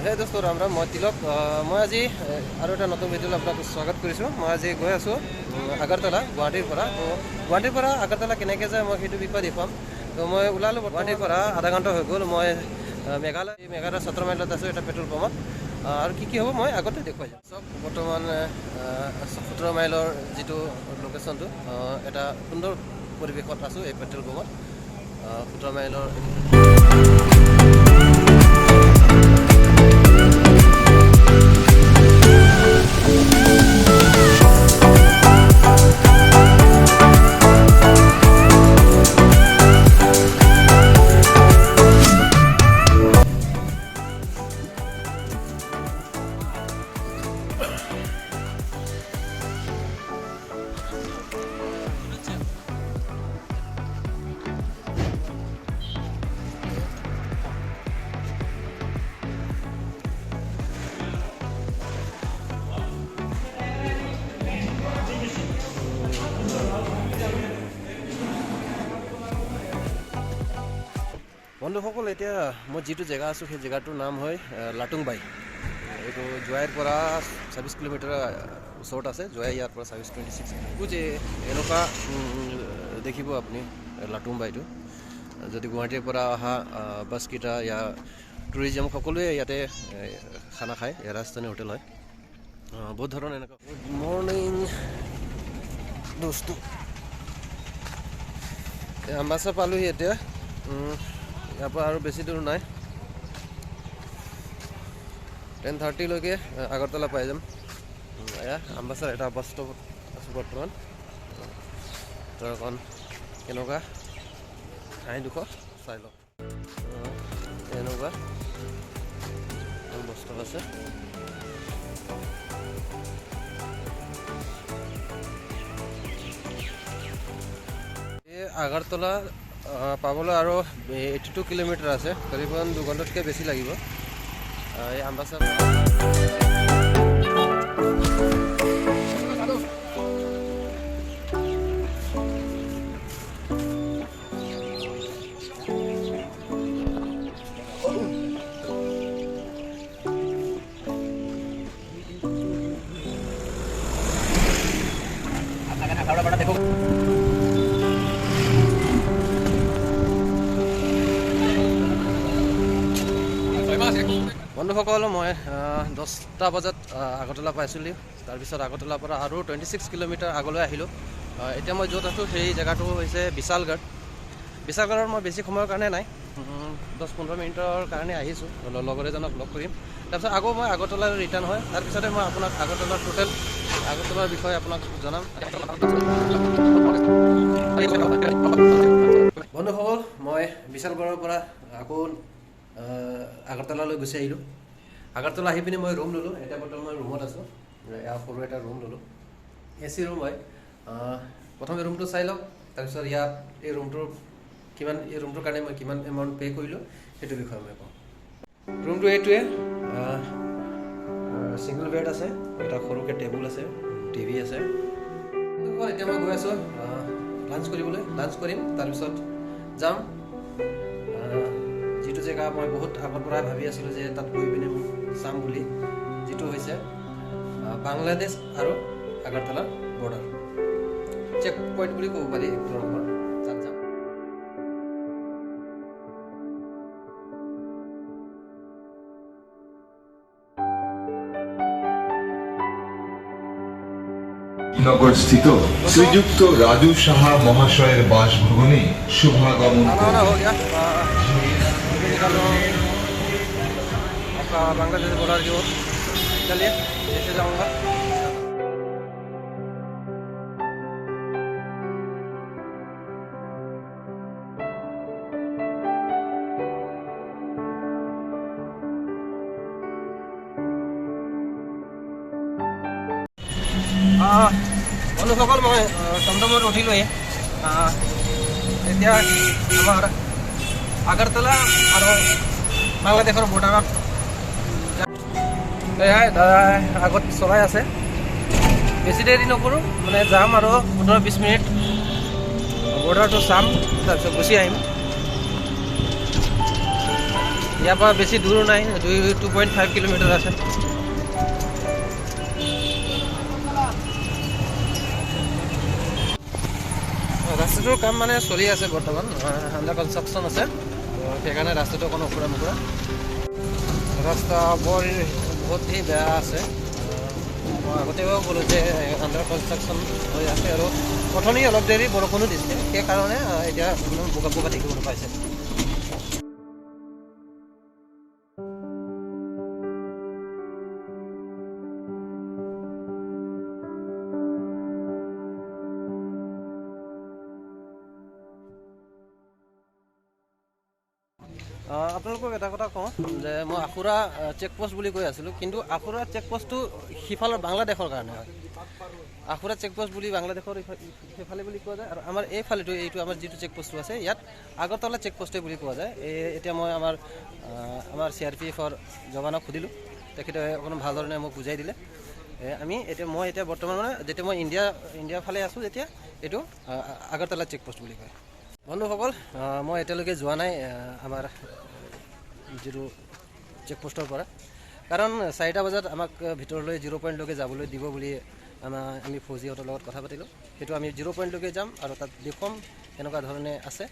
হে দোস্ত ৰাম ৰাম, মই তিলক। মই আজি আৰু এটা নতুন ভিডিঅ'লৈ আপোনাক স্বাগত কৰিছোঁ। মই আজি গৈ আছোঁ আগৰতলা, গুৱাহাটীৰ পৰা। তো গুৱাহাটীৰ পৰা আগৰতলা কেনেকৈ যায় মই সেইটো বিষয়ে দেখুৱাম। তো মই ওলালোঁ গুৱাহাটীৰ পৰা আধা ঘণ্টা হৈ গ'ল। মই মেঘালয় 17 মাইলত আছোঁ, এটা পেট্ৰল পাম্পত। আৰু কি হ'ব মই আগতে দেখুৱাই যাম। চব বৰ্তমান 17 মাইলৰ যিটো লোকেশ্যনটো, এটা সুন্দৰ পৰিৱেশত আছোঁ এই পেট্ৰল পাম্পত। 17 মাইলৰ বন্ধুসকল, এতিয়া মই যিটো জেগা আছোঁ সেই জেগাটোৰ নাম হয় লাটুংবাই। এইটো জোৱাইৰ পৰা 26 কিলোমিটাৰ ওচৰত আছে। জোৱাই ইয়াৰ পৰা 26 যে এনেকুৱা দেখিব আপুনি লাটুংবাইটো। যদি গুৱাহাটীৰ পৰা অহা বাছকেইটা ইয়াৰ টুৰিজিম সকলোৱে ইয়াতে খানা খায়। ইয়াৰ ৰাজধানী হোটেল হয়। বহুত ধৰণৰ এনেকুৱা। গুড মৰ্ণিং দোস্ত। আম্বাসা পালোহি এতিয়া। ইয়াৰ পৰা আৰু বেছি দূৰ নাই, 10:30লৈকে আগৰতলা পাই যাম। এয়া আম্বাছাৰ এটা বাছ ষ্টপত আছোঁ বৰ্তমান। তাৰ অকণ কেনেকুৱা ঠাইডোখৰ চাই লওক। এনেকুৱা বস্তু আছে। এই আগৰতলা পাবলৈ আৰু 82 কিলোমিটাৰ আছে। কৰিবন 2 ঘণ্টাতকৈ বেছি লাগিব। এই আম্বাছাৰ বন্ধুসকল, মই 10টা বজাত আগৰতলা পাইছিলোঁ। তাৰপিছত আগৰতলাৰ পৰা আৰু 26 কিলোমিটাৰ আগলৈ আহিলোঁ। এতিয়া মই য'ত আছোঁ সেই জেগাটো হৈছে বিশালগড়। বিশালগড়ত মই বেছি সময়ৰ কাৰণে নাই, 10-15 মিনিটৰ কাৰণে আহিছোঁ। লগৰ এজনক লগ কৰিম, তাৰপিছত আকৌ মই আগৰতলালৈ ৰিটাৰ্ণ হয়। তাৰপিছতে মই আপোনাক আগৰতলাৰ আগৰতলাৰ বিষয়ে আপোনাক জনাম। বন্ধুসকল, মই বিশালগড়ৰ পৰা আকৌ আগৰতলালৈ গুচি আহিলোঁ। আগৰতলা আহি পিনি মই ৰুম ল'লোঁ। এতিয়া বৰ্তমান মই ৰুমত আছোঁ। এয়া সৰু এটা ৰুম ল'লোঁ, AC ৰুম হয়। প্ৰথমে ৰুমটো চাই লওক, তাৰপিছত ইয়াত এই ৰুমটোৰ কাৰণে মই কিমান এমাউণ্ট পে' কৰিলোঁ সেইটো বিষয়ে মই কওঁ। ৰুমটো এইটোৱে, ছিংগল বেড আছে, এটা সৰুকৈ টেবুল আছে, TV আছে। এতিয়া মই গৈ আছোঁ লাঞ্চ কৰিবলৈ। লাঞ্চ কৰিম, তাৰপিছত যাম যিটো জেগা মই বহুত আগৰ পৰাই ভাবি আছিলোঁ যে তাত গৈ পিনে মই চাম বুলি, যিটো হৈছে বাংলাদেশ আৰু আগৰতলাৰ বৰ্ডাৰ চেক পইণ্ট বুলি ক'ব পাৰি। এক ধৰণৰ তাত যাম। নগরস্থিত শ্রীযুক্ত রাজু সাহা মহাশয়ের বাসভবনে শুভাগমন। आपका बांग्लादेश बॉर्डर की ओर चलिए, जैसे जाऊँगा। বন্ধুসকল, মই টমটমত উঠিলোঁহি। এতিয়া আমাৰ আগৰতলা আৰু বাংলাদেশৰ বৰ্ডাৰত এয়াই দাদাই আগত চলাই আছে। বেছি দেৰি নকৰোঁ, মানে যাম আৰু 15-20 মিনিট বৰ্ডাৰটো চাম, তাৰপিছত গুচি আহিম। ইয়াৰ পৰা বেছি দূৰো নাই, 2.5 কিলোমিটাৰ আছে। ৰাস্তাটোৰ কাম মানে চলি আছে বৰ্তমান, আণ্ডাৰ কনষ্ট্ৰাকশ্যন আছে, সেইকাৰণে ৰাস্তাটো অকণ ওখৰা মোখৰা। ৰাস্তা বহুতেই বেয়া আছে। মই আগতেও ক'লোঁ যে আণ্ডাৰ কনষ্ট্ৰাকশ্যন হৈ আছে, আৰু অথনি অলপ দেৰি বৰষুণো দিছিলে, সেইকাৰণে এতিয়া বোকা বোকা দেখিব নাপাইছে। আপোনালোকক এটা কথা কওঁ যে মই আখুৰা চেকপোষ্ট বুলি কৈ আছিলোঁ, কিন্তু আখুৰা চেকপোষ্টটো সিফালৰ বাংলাদেশৰ কাৰণে হয়। আখুৰা চেকপোষ্ট বুলি বাংলাদেশৰ সেইফালে বুলি কোৱা যায়, আৰু আমাৰ এইফালেতো এইটো আমাৰ যিটো চেকপোষ্টটো আছে ইয়াত আগৰতলা চেকপোষ্টে বুলি কোৱা যায়। এতিয়া মই আমাৰ CRPFৰ জৱানক সুধিলোঁ, তেখেতে অকণমান ভাল ধৰণে মোক বুজাই দিলে। মই এতিয়া বৰ্তমান মানে যেতিয়া মই ইণ্ডিয়াৰ ফালে আছোঁ, যেতিয়া এইটো আগৰতলা চেকপোষ্ট বুলি কয়। বন্ধুসকল, মই এতিয়ালৈকে যোৱা নাই আমাৰ যিটো চেকপোষ্টৰ পৰা, কাৰণ 4টা বজাত আমাক ভিতৰলৈ 0 পইণ্টলৈকে যাবলৈ দিব বুলি আমি ফৌজিহঁতৰ লগত কথা পাতিলোঁ। সেইটো আমি 0 পইণ্টলৈকে যাম আৰু তাত দেখুৱাম এনেকুৱা ধৰণে আছে।